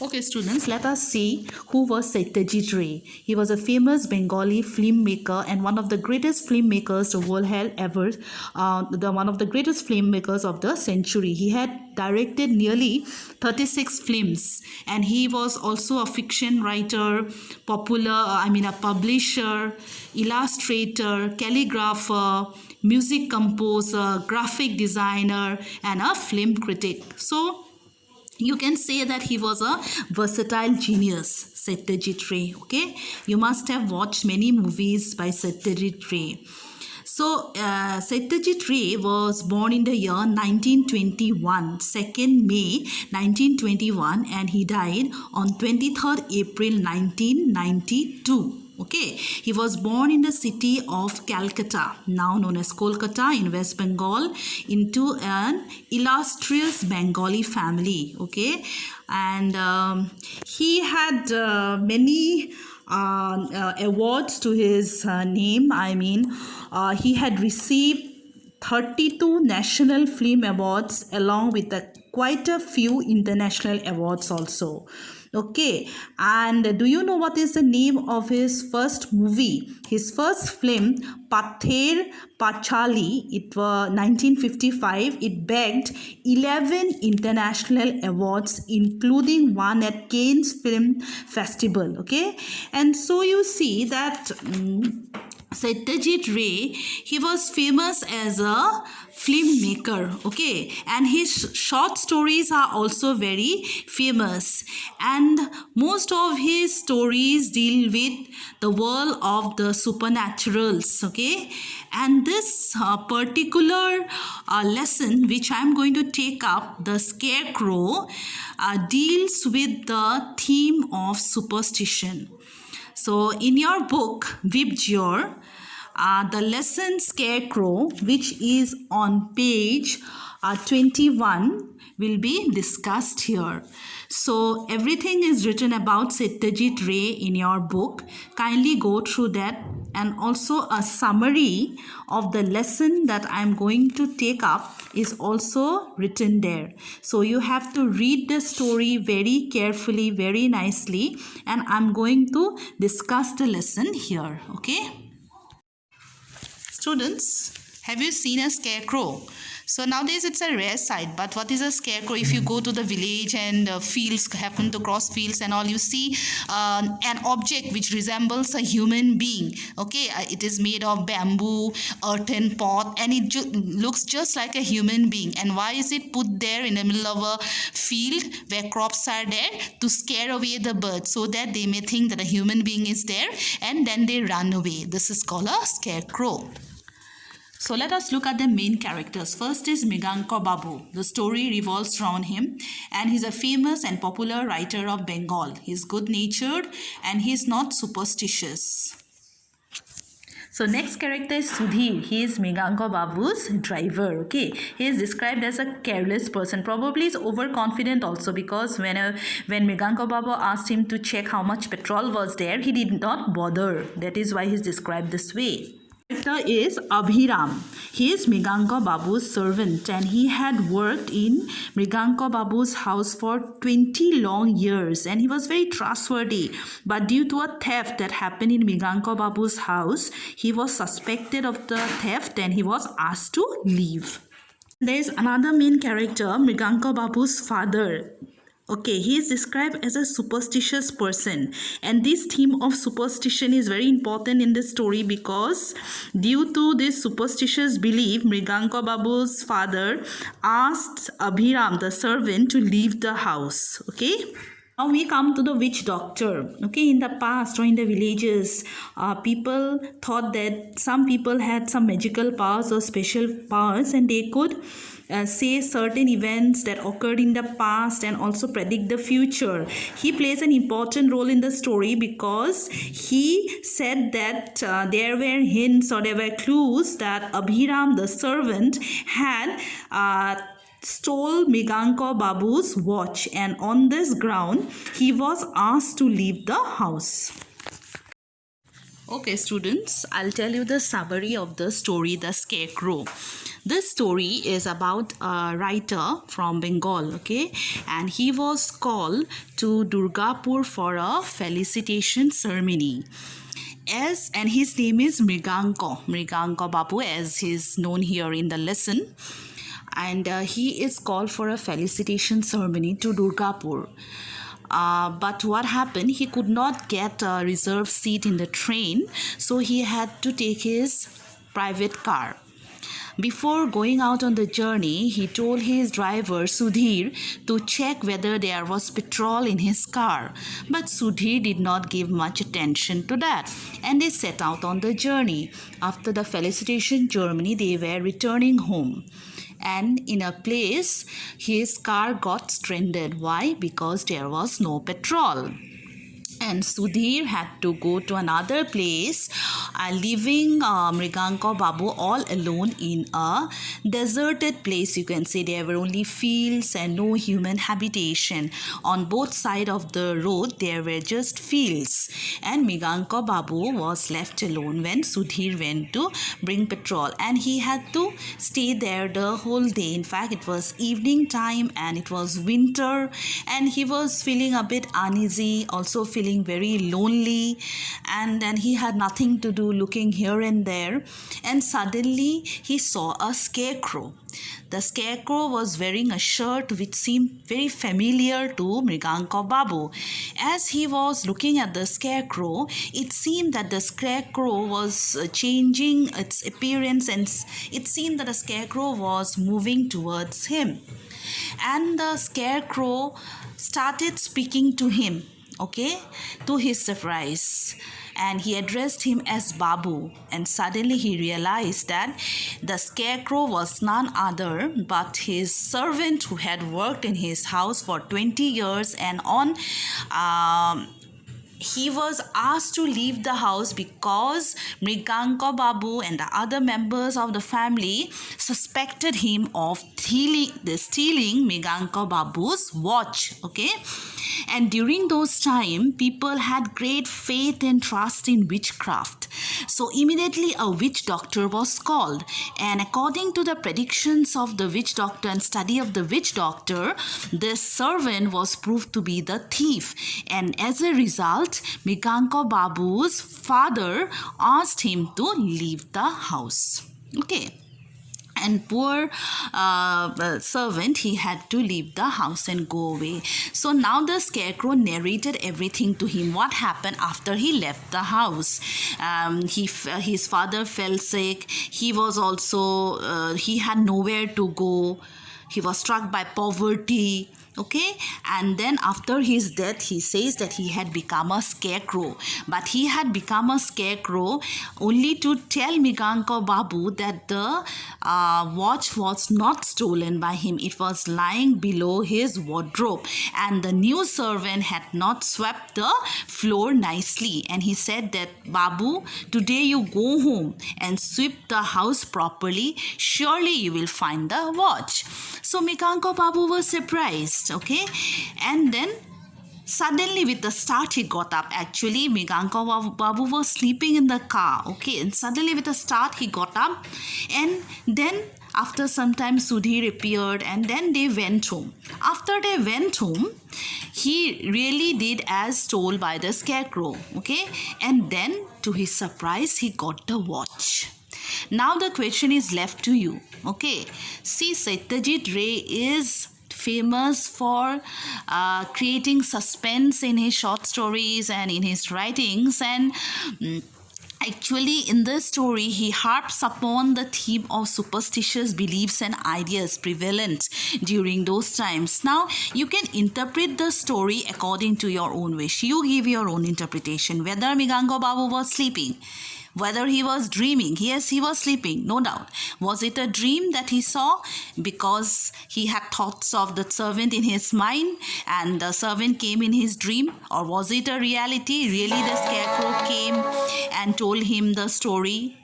Okay, students, let us see who was Satyajit Ray. He was a famous Bengali filmmaker and one of the greatest filmmakers the world had ever, one of the greatest filmmakers of the century. He had directed nearly 36 films, and he was also a fiction writer, a publisher, illustrator, calligrapher, music composer, graphic designer, and a film critic. So you can say that he was a versatile genius, Satyajit Ray. Okay, you must have watched many movies by Satyajit Ray. So Satyajit Ray was born in the year 1921, 2nd May 1921, and he died on 23rd April 1992. Okay, he was born in the city of Calcutta, now known as Kolkata in West Bengal, into an illustrious Bengali family. Okay, and he had many awards to his name. He had received 32 national film awards along with quite a few international awards also. Okay, and do you know what is the name of his first movie? His first film, Pather Panchali, it was 1955. It bagged 11 international awards, including one at Cannes Film Festival. Okay, and so you see that Satyajit Ray, he was famous as a filmmaker, okay, and his short stories are also very famous, and most of his stories deal with the world of the supernaturals, okay, and this particular lesson which I am going to take up, the Scarecrow, deals with the theme of superstition. So in your book, Vibgyor, the lesson Scarecrow, which is on page 21, will be discussed here. So everything is written about Satyajit Ray in your book. Kindly go through that, and also a summary of the lesson that I am going to take up is also written there. So you have to read the story very carefully, very nicely, and I'm going to discuss the lesson here. Okay? Students, have you seen a scarecrow? So nowadays it's a rare sight, but what is a scarecrow? If you go to the village and fields, happen to cross fields and all, you see an object which resembles a human being. Okay, it is made of bamboo, earthen pot, and it looks just like a human being. And why is it put there in the middle of a field where crops are there? To scare away the birds, so that they may think that a human being is there, and then they run away. This is called a scarecrow. So let us look at the main characters. First is Mriganka Babu. The story revolves around him, and he's a famous and popular writer of Bengal. He's good-natured and he's not superstitious. So next character is Sudhir. He is Mriganka Babu's driver. Okay, he is described as a careless person. Probably is overconfident also, because when Mriganka Babu asked him to check how much petrol was there, he did not bother. That is why he is described this way. Character is Abhiram. He is Mriganka Babu's servant, and he had worked in Mriganka Babu's house for 20 long years, and he was very trustworthy. But due to a theft that happened in Mriganka Babu's house, he was suspected of the theft and he was asked to leave. There is another main character, Mriganka Babu's father. Okay, he is described as a superstitious person, and this theme of superstition is very important in this story, because due to this superstitious belief, Mriganka Babu's father asked Abhiram, the servant, to leave the house. Okay. Now we come to the witch doctor. Okay, in the past or in the villages, people thought that some people had some magical powers or special powers, and they could say certain events that occurred in the past and also predict the future. He plays an important role in the story, because he said that there were hints or there were clues that Abhiram, the servant, had stole Mriganka Babu's watch, and on this ground he was asked to leave the house. Okay, students, I'll tell you the summary of the story, The Scarecrow. This story is about a writer from Bengal, okay, and he was called to Durgapur for a felicitation ceremony. And his name is Mriganko Babu, as he's known here in the lesson. And he is called for a felicitation ceremony to Durgapur. But what happened, he could not get a reserved seat in the train, so he had to take his private car. Before going out on the journey, he told his driver Sudhir to check whether there was petrol in his car. But Sudhir did not give much attention to that, and they set out on the journey. After the felicitation ceremony, they were returning home. And in a place, his car got stranded. Why? Because there was no petrol. And Sudhir had to go to another place, leaving Mriganko Babu all alone in a deserted place. You can say there were only fields and no human habitation. On both sides of the road, there were just fields. And Mriganko Babu was left alone when Sudhir went to bring petrol. And he had to stay there the whole day. In fact, it was evening time and it was winter. And he was feeling a bit uneasy, also feeling very lonely, and he had nothing to do, looking here and there. And suddenly he saw a scarecrow. The scarecrow was wearing a shirt which seemed very familiar to Mriganko Babu. As he was looking at the scarecrow, it seemed that the scarecrow was changing its appearance, and it seemed that the scarecrow was moving towards him. And the scarecrow started speaking to him, okay, to his surprise. And he addressed him as Babu. And suddenly he realized that the scarecrow was none other but his servant who had worked in his house for 20 years and on. He was asked to leave the house because Mriganko Babu and the other members of the family suspected him of stealing Mriganko Babu's watch, okay? And during those time, people had great faith and trust in witchcraft. So immediately a witch doctor was called. And according to the predictions of the witch doctor and study of the witch doctor, this servant was proved to be the thief. And as a result, Mriganko Babu's father asked him to leave the house. Okay. And poor servant, he had to leave the house and go away. So now the scarecrow narrated everything to him. What happened after he left the house? His father fell sick. He was also, he had nowhere to go. He was struck by poverty. Okay, and then after his death, he says that he had become a scarecrow. But he had become a scarecrow only to tell Mriganko Babu that the watch was not stolen by him. It was lying below his wardrobe. And the new servant had not swept the floor nicely. And he said that, Babu, today you go home and sweep the house properly. Surely you will find the watch. So Mriganko Babu was surprised. Okay, and then suddenly with the start he got up. Actually, Mriganko Babu was sleeping in the car. Okay, and suddenly with a start he got up, and then after some time Sudhir appeared, and then they went home. After they went home, he really did as told by the scarecrow. Okay, and then to his surprise he got the watch. Now the question is left to you. Okay, see, Satyajit Ray is famous for creating suspense in his short stories and in his writings, and actually in this story he harps upon the theme of superstitious beliefs and ideas prevalent during those times. Now you can interpret the story according to your own wish. You give your own interpretation, whether Mriganko Babu was sleeping, whether he was dreaming. Yes, he was sleeping, no doubt. Was it a dream that he saw because he had thoughts of the servant in his mind and the servant came in his dream? Or was it a reality? Really the scarecrow came and told him the story?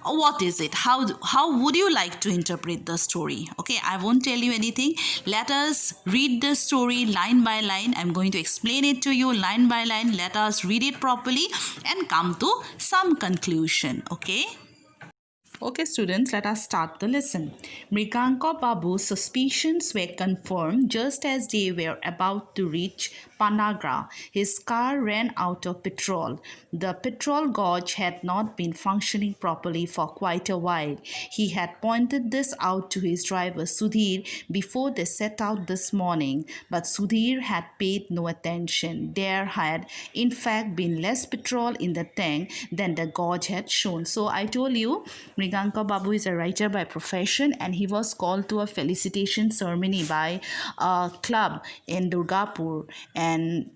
What is it? How would you like to interpret the story? Okay, I won't tell you anything. Let us read the story line by line. I'm going to explain it to you line by line. Let us read it properly and come to some conclusion. Okay. Okay, students, let us start the lesson. Mriganka Babu's suspicions were confirmed just as they were about to reach Panagra. His car ran out of petrol. The petrol gauge had not been functioning properly for quite a while. He had pointed this out to his driver Sudhir before they set out this morning, but Sudhir had paid no attention. There had, in fact, been less petrol in the tank than the gauge had shown. So I told you, Mriganka Babu is a writer by profession, and he was called to a felicitation ceremony by a club in Durgapur. And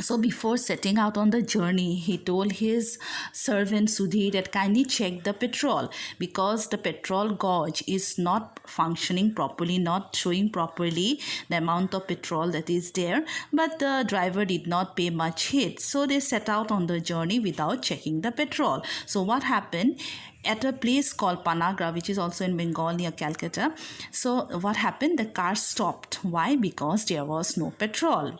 so before setting out on the journey, he told his servant Sudhir that kindly check the petrol, because the petrol gauge is not functioning properly, not showing properly the amount of petrol that is there. But the driver did not pay much heed. So they set out on the journey without checking the petrol. So what happened? At a place called Panagra, which is also in Bengal near Calcutta. So what happened? The car stopped. Why? Because there was no petrol.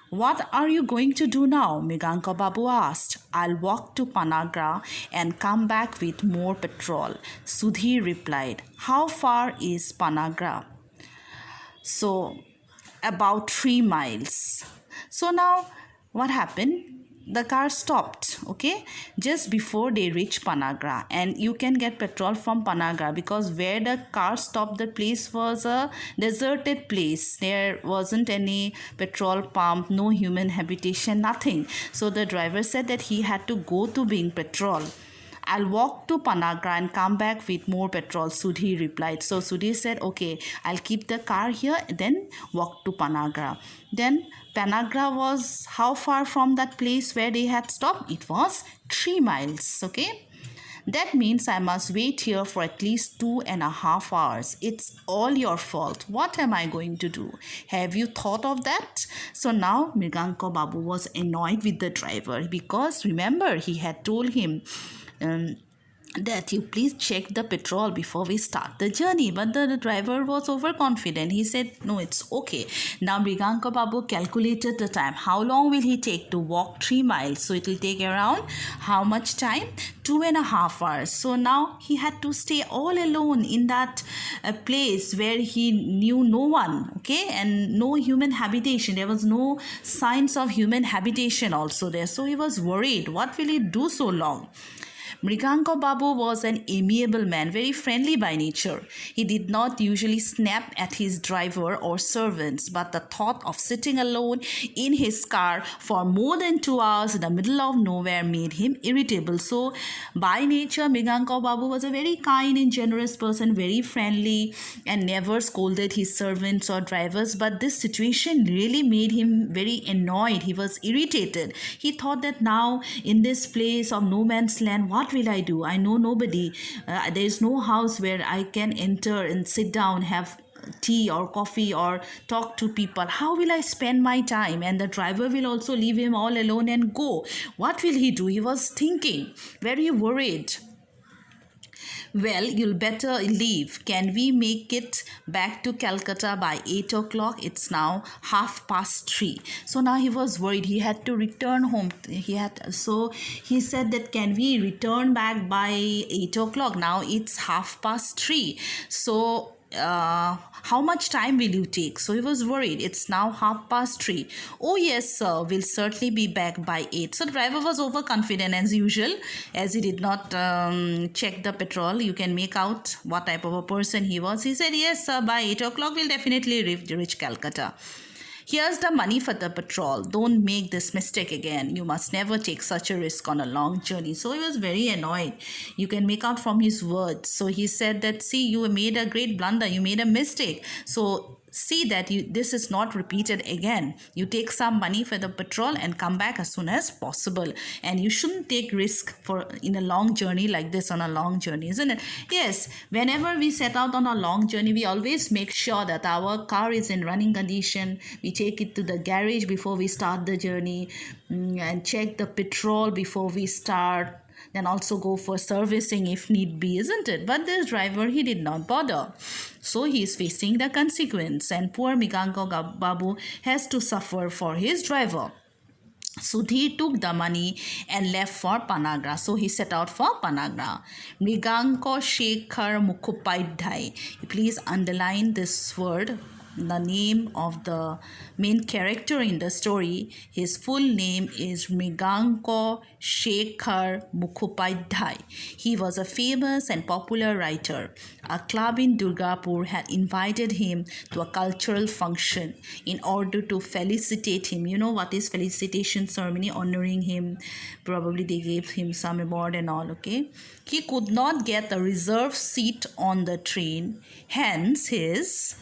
What are you going to do now? Mriganka Babu asked. I'll walk to Panagra and come back with more petrol. Sudhir replied. How far is Panagra? So about 3 miles. So now what happened? The car stopped, okay, just before they reached Panagra, and you can get petrol from Panagra because where the car stopped, the place was a deserted place. There wasn't any petrol pump, no human habitation, nothing. So the driver said that he had to go to bring petrol. I'll walk to Panagra and come back with more petrol, Sudhir replied. So Sudhir said, okay, I'll keep the car here, then walk to Panagra. Then Panagra was how far from that place where they had stopped? It was 3 miles, okay? That means I must wait here for at least 2.5 hours. It's all your fault. What am I going to do? Have you thought of that? So now Mriganka Babu was annoyed with the driver because remember he had told him that you please check the petrol before we start the journey. But the driver was overconfident. He said, no, it's okay. Now Mriganka Babu calculated the time. How long will he take to walk 3 miles? So it will take around how much time? 2.5 hours. So now he had to stay all alone in that place where he knew no one, okay, and no human habitation. There was no signs of human habitation also there. So he was worried. What will he do so long? Mriganka Babu was an amiable man, very friendly by nature. He did not usually snap at his driver or servants, but the thought of sitting alone in his car for more than 2 hours in the middle of nowhere made him irritable. So, by nature, Mriganka Babu was a very kind and generous person, very friendly, and never scolded his servants or drivers. But this situation really made him very annoyed. He was irritated. He thought that now in this place of no man's land, what will I do? I know nobody. There is no house where I can enter and sit down, have tea or coffee or talk to people. How will I spend my time? And the driver will also leave him all alone and go. What will he do? He was thinking, very worried. Well, you'll better leave. Can we make it back to Calcutta by 8 o'clock? It's now 3:30. So now he was worried. He had to return home. So he said that can we return back by 8 o'clock? Now it's 3:30. So how much time will you take? So he was worried. It's now 3:30. Oh yes sir, we'll certainly be back by 8. So the driver was overconfident as usual, as he did not check the petrol. You can make out what type of a person he was. He said, yes sir, by 8 o'clock we'll definitely reach Calcutta. Here's the money for the petrol. Don't make this mistake again. You must never take such a risk on a long journey. So he was very annoyed. You can make out from his words. So he said that, see, you made a great blunder. You made a mistake. So see that this is not repeated again. You take some money for the petrol and come back as soon as possible. And you shouldn't take risk in a long journey like this, on a long journey, isn't it? Yes, whenever we set out on a long journey, we always make sure that our car is in running condition. We take it to the garage before we start the journey and check the petrol before we start. then also go for servicing if need be, isn't it? But this driver, he did not bother. So he is facing the consequence, and poor Mriganko Babu has to suffer for his driver. Sudhir took the money and left for Panagra. So he set out for Panagra. Mriganko Shekhar Mukhopadhyay. Please underline this word, the name of the main character in the story. His full name is Mriganko Shekhar Mukhopadhyay. He was a famous and popular writer. A club in Durgapur had invited him to a cultural function in order to felicitate him. You know what is felicitation ceremony? Honoring him. Probably they gave him some award and all, okay? He could not get a reserved seat on the train. Hence his...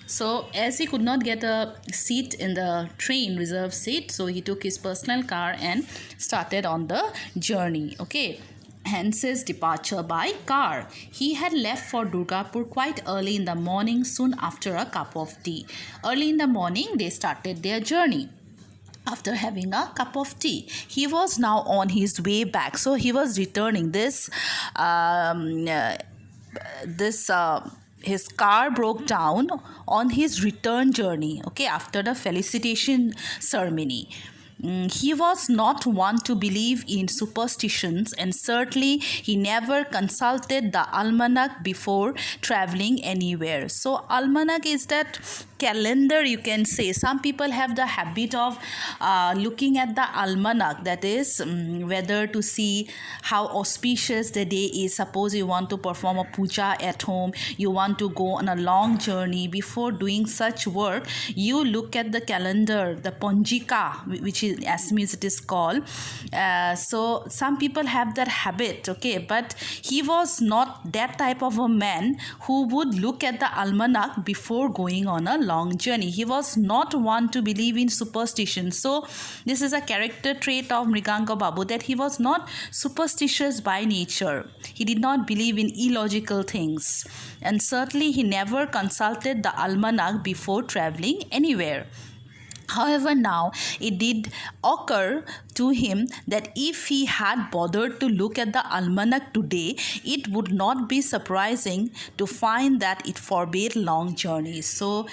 So as he could not get a seat in the train, reserved seat, so he took his personal car and started on the journey. Okay. Hence his departure by car. He had left for Durgapur quite early in the morning, soon after a cup of tea. Early in the morning, they started their journey. After having a cup of tea, he was now on his way back. So he was returning. His car broke down on his return journey, okay, after the felicitation ceremony. He was not one to believe in superstitions, and certainly he never consulted the almanac before traveling anywhere. So almanac is that calendar, you can say. Some people have the habit of looking at the almanac, that is whether to see how auspicious the day is. Suppose you want to perform a puja at home, you want to go on a long journey. Before doing such work, you look at the calendar, the Ponjika, which is Assamese it is called. So some people have that habit, okay, but he was not that type of a man who would look at the almanac before going on a long journey. He was not one to believe in superstition. So this is a character trait of Mriganko Babu, that he was not superstitious by nature. He did not believe in illogical things, and certainly he never consulted the almanac before traveling anywhere. However, now it did occur to him that if he had bothered to look at the almanac today, it would not be surprising to find that it forbade long journeys. So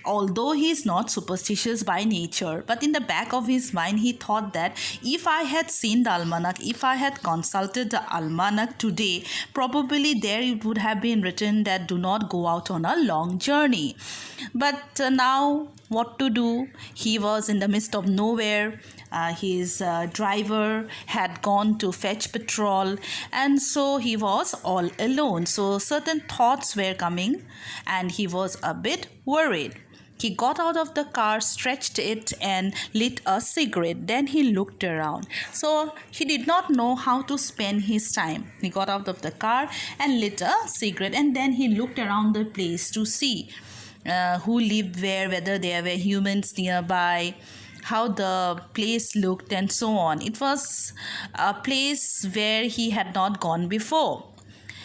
although he is not superstitious by nature, but in the back of his mind he thought that if I had seen the almanac, if I had consulted the almanac today, probably there it would have been written that do not go out on a long journey. But now what to do? He was in the midst of nowhere. His driver had gone to fetch petrol, and so he was all alone. So certain thoughts were coming and he was a bit worried. He got out of the car, stretched it and lit a cigarette. Then he looked around. So he did not know how to spend his time. He got out of the car and lit a cigarette, and then he looked around the place to see who lived where, whether there were humans nearby, how the place looked and so on. It was a place where he had not gone before.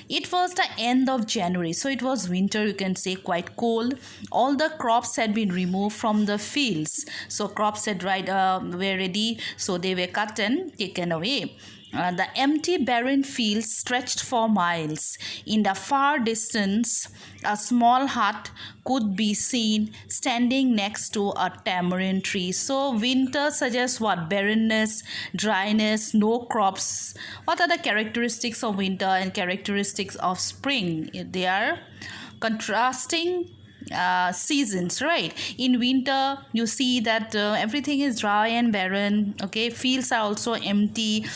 It was the end of January, so it was winter, you can say, quite cold. All the crops had been removed from the fields. So crops had were ready, so they were cut and taken away. The empty barren fields stretched for miles. In the far distance, a small hut could be seen standing next to a tamarind tree. So winter suggests what? Barrenness, dryness, no crops. What are the characteristics of winter and characteristics of spring? They are contrasting seasons, right? In winter you see that everything is dry and barren, okay, fields are also empty.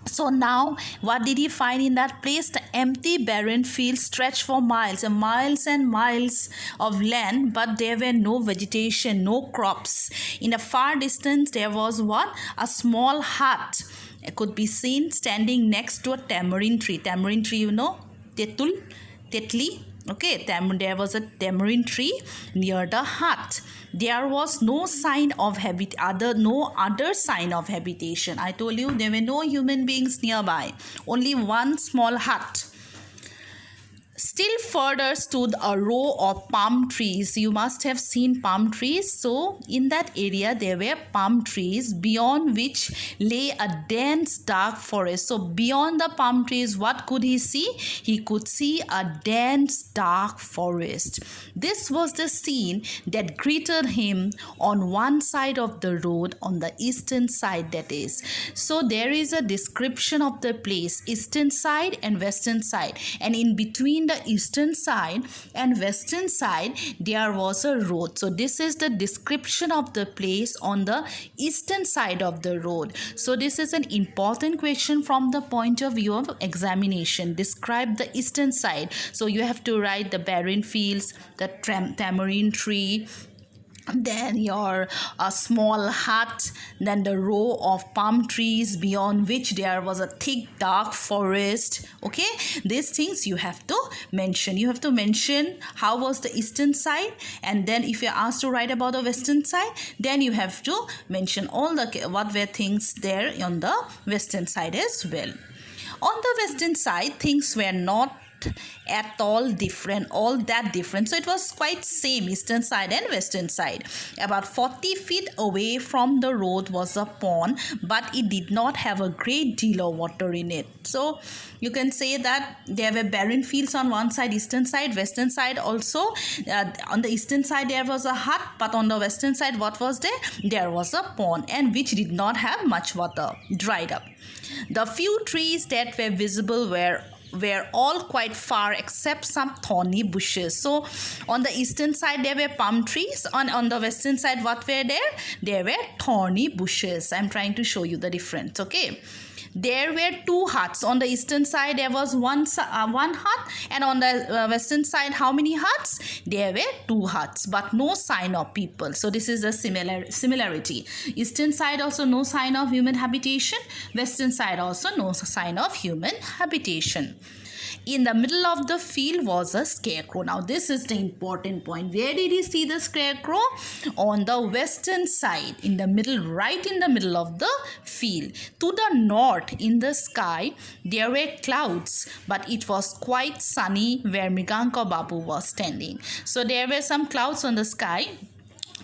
So now what did he find in that place? The empty barren fields stretched for miles and miles and miles of land, but there were no vegetation, no crops. In the far distance there was what? A small hut. It could be seen standing next to a tamarind tree. Tamarind tree, you know, tetli. Okay, there was a tamarind tree near the hut. There was no sign of no other sign of habitation. I told you there were no human beings nearby. Only one small hut. Still further stood a row of palm trees. You must have seen palm trees. So in that area there were palm trees, beyond which lay a dense dark forest. So beyond the palm trees, what could he see? He could see a dense dark forest. This was the scene that greeted him on one side of the road, on the eastern side, that is. So there is a description of the place, eastern side and western side, and in between the eastern side and western side there was a road. So this is the description of the place on the eastern side of the road. So this is an important question from the point of view of examination. Describe the eastern side. So you have to write the barren fields, the tamarind tree, then your small hut, then the row of palm trees beyond which there was a thick dark forest. Okay, these things you have to mention. You have to mention how was the eastern side, and then if you're asked to write about the western side, then you have to mention all the what were things there on the western side as well. On the western side, things were not at all different. So it was quite same, eastern side and western side. About 40 feet away from the road was a pond, but it did not have a great deal of water in it. So you can say that there were barren fields on one side, eastern side, western side also. On the eastern side there was a hut, but on the western side what was there? There was a pond, and which did not have much water, dried up. The few trees that were visible were all quite far except some thorny bushes. So on the eastern side there were palm trees, on the western side what were there? There were thorny bushes. I'm trying to show you the difference. Okay, there were two huts. On the eastern side there was one hut, and on the western side how many huts? There were two huts, but no sign of people. So this is the similarity. Eastern side also no sign of human habitation, western side also no sign of human habitation. In the middle of the field was a scarecrow. Now this is the important point. Where did he see the scarecrow? On the western side, in the middle, right in the middle of the field. To the north in the sky there were clouds, but it was quite sunny where Mriganka Babu was standing. So there were some clouds on the sky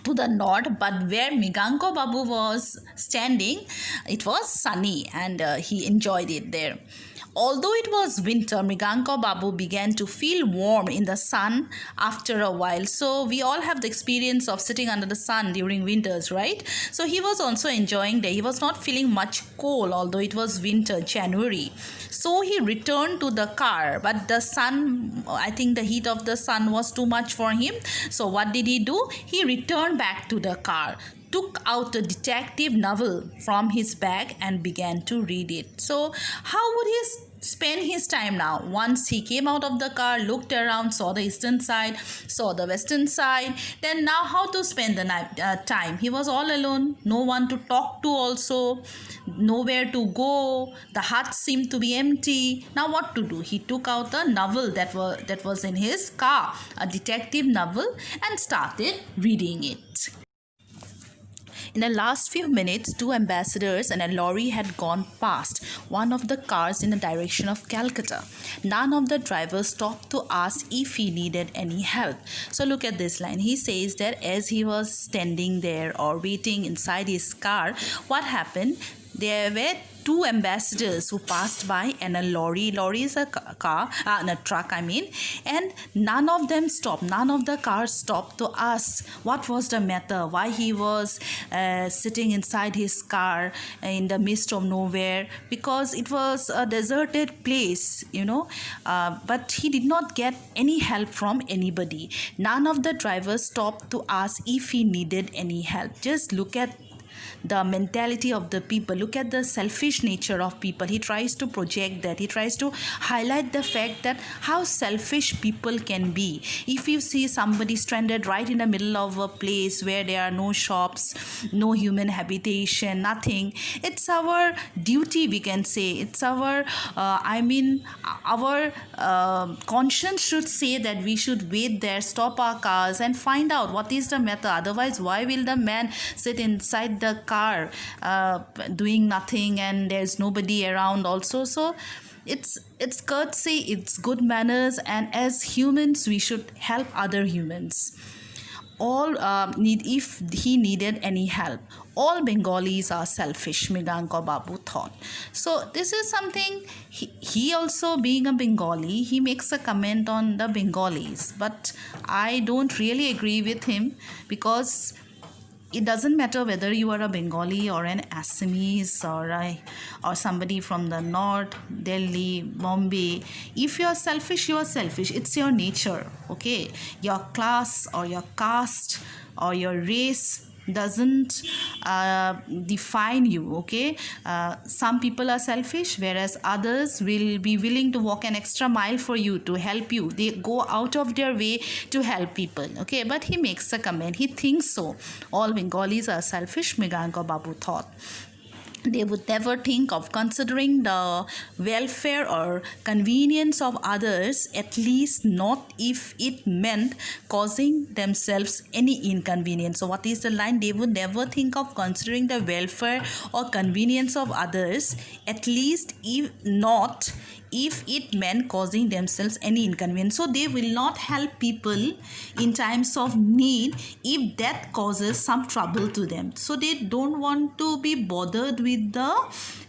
to the north, but where Mriganka Babu was standing it was sunny, and he enjoyed it there. Although it was winter, Mriganka Babu began to feel warm in the sun after a while. So we all have the experience of sitting under the sun during winters, right? So he was also enjoying that. He was not feeling much cold, although it was winter, January. So he returned to the car, but the sun, I think the heat of the sun was too much for him. So what did he do? He returned back to the car, took out a detective novel from his bag and began to read it. So how would he spend his time now? Once he came out of the car, looked around, saw the eastern side, saw the western side, then now how to spend the time? He was all alone, no one to talk to also, nowhere to go, the hut seemed to be empty. Now what to do? He took out a novel that was in his car, a detective novel, and started reading it. In the last few minutes, two ambassadors and a lorry had gone past one of the cars in the direction of Calcutta. None of the drivers stopped to ask if he needed any help. So look at this line. He says that as he was standing there or waiting inside his car, what happened? There were two ambassadors who passed by, and a lorry is a car, a truck I mean, and none of them stopped. None of the cars stopped to ask what was the matter, why he was sitting inside his car in the midst of nowhere, because it was a deserted place, but he did not get any help from anybody. None of the drivers stopped to ask if he needed any help. Just look at the mentality of the people. Look at the selfish nature of people. He tries to project that. He tries to highlight the fact that how selfish people can be. If you see somebody stranded right in the middle of a place where there are no shops, no human habitation, nothing, it's our duty, we can say. It's our our conscience should say that we should wait there, stop our cars and find out what is the matter. Otherwise, why will the man sit inside the car doing nothing and there's nobody around also? So it's courtesy, it's good manners, and as humans we should help other humans. All need if he needed any help. All Bengalis are selfish, Mriganka Babu thought. So this is something he also, being a Bengali, he makes a comment on the Bengalis, but I don't really agree with him, because it doesn't matter whether you are a Bengali or an Assamese or somebody from the north, Delhi, Bombay. If you are selfish, you are selfish. It's your nature, okay? Your class or your caste or your race doesn't define you, okay? Some people are selfish, whereas others will be willing to walk an extra mile for you, to help you. They go out of their way to help people, okay? But he makes a comment, he thinks so. All Bengalis are selfish, Mriganka Babu thought. They would never think of considering the welfare or convenience of others, at least not if it meant causing themselves any inconvenience. So what is the line? They would never think of considering the welfare or convenience of others, at least if not if it meant causing themselves any inconvenience. So they will not help people in times of need if that causes some trouble to them. So they don't want to be bothered with the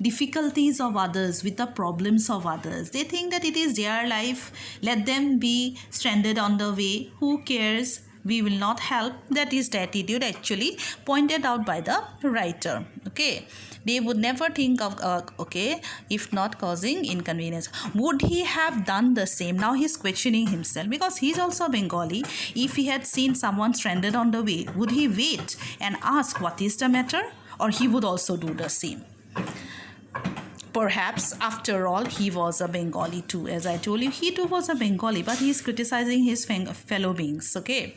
difficulties of others, with the problems of others. They think that it is their life, let them be stranded on the way, who cares, we will not help. That is the attitude actually pointed out by the writer, okay? They would never think of, okay, if not causing inconvenience. Would he have done the same? Now he's questioning himself, because he's also Bengali. If he had seen someone stranded on the way, would he wait and ask what is the matter? Or he would also do the same? Perhaps, after all, he was a Bengali too. As I told you, he too was a Bengali, but he's criticizing his fellow beings, okay?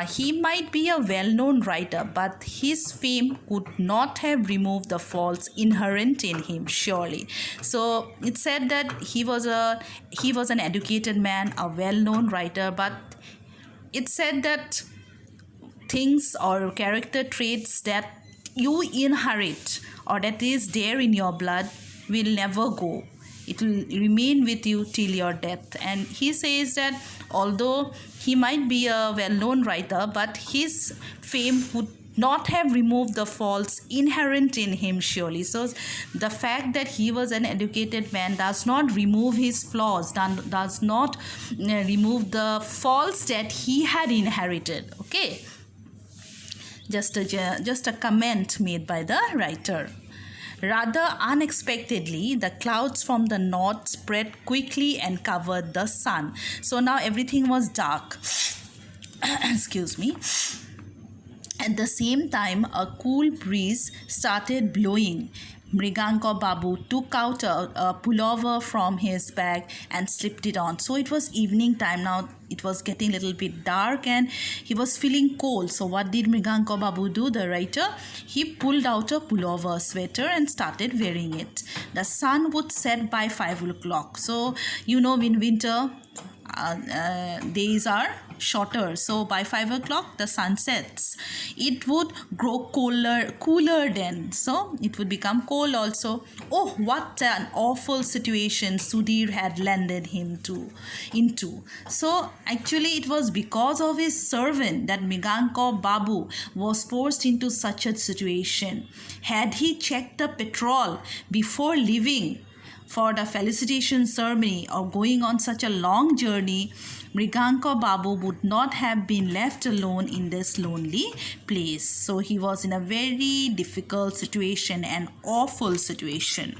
He might be a well-known writer, but his fame could not have removed the faults inherent in him, surely. So it said that he was an educated man, a well-known writer, but it said that things or character traits that you inherit or that is there in your blood will never go. It will remain with you till your death. And he says that although he might be a well-known writer, but his fame would not have removed the faults inherent in him, surely. So the fact that he was an educated man does not remove his flaws, does not remove the faults that he had inherited, okay? Just a comment made by the writer. Rather unexpectedly, the clouds from the north spread quickly and covered the sun. So now everything was dark. Excuse me. At the same time, a cool breeze started blowing. Mriganka Babu took out a pullover from his bag and slipped it on. So it was evening time now. It was getting a little bit dark and he was feeling cold. So what did Mriganka Babu do, the writer? He pulled out a pullover, sweater, and started wearing it. The sun would set by 5 o'clock. So you know, in winter, days are shorter, so by 5 o'clock the sun sets. It would grow cooler then, so it would become cold also. Oh, what an awful situation Sudhir had landed him into. So actually it was because of his servant that Mriganka Babu was forced into such a situation. Had he checked the petrol before leaving for the felicitation ceremony or going on such a long journey, Mriganka Babu would not have been left alone in this lonely place. So he was in a very difficult situation, an awful situation.